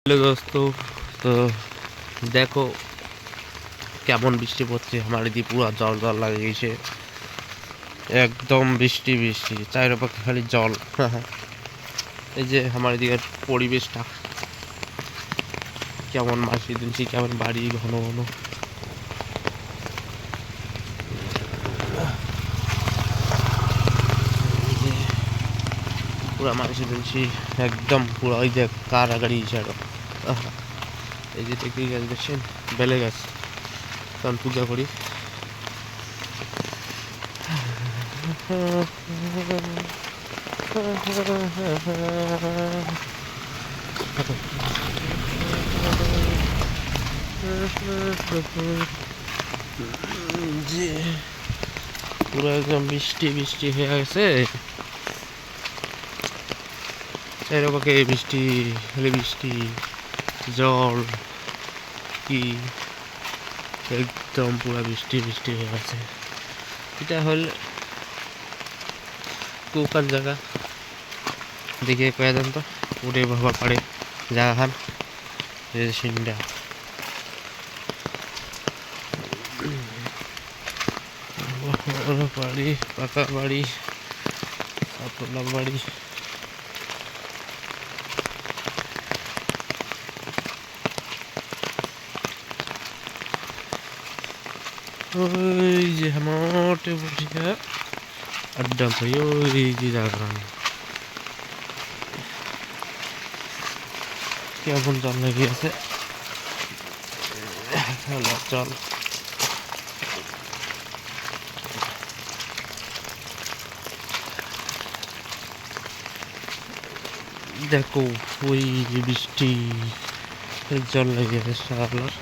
Hello দোস্ত, তো দেখো কেমন বৃষ্টি পড়ছে। আমার এদিকে পুরো জল জল লাগে গেছে, একদম বৃষ্টি বৃষ্টি, চারিপাশে খালি জল। এই যে আমার এদিকে পরিবেশটা কেমন, মাসি দিনছি কেমন, বাড়ি ঘন ঘন পুরা মাসি দিনছি, একদম পুরো ওই যে কার গাড়ি ছাড়ো। এই যে দেখি গাছ দেখছেন, বেলে গাছ, তখন পূজা করি। যে পুরো একদম বৃষ্টি বৃষ্টি হয়ে গেছে, চারিপাশে বৃষ্টি, খালি বৃষ্টি, জল, কি একদম পুরো বৃষ্টি বৃষ্টি হয়ে গেছে। এটা হল কোকার জায়গা, দেখে কয়ে দেন তো উঠে বাবা পারে জায়গা খান সিনটা। বাড়ি, পাকা বাড়ি, সাততলা বাড়ি। ওই যে মোটে বসে আড্ডা ভাই, ওই যে জায়গা কেমন জল লেগে আছে, জল দেখো, ওই যে বৃষ্টি জল লেগে আছে শালার।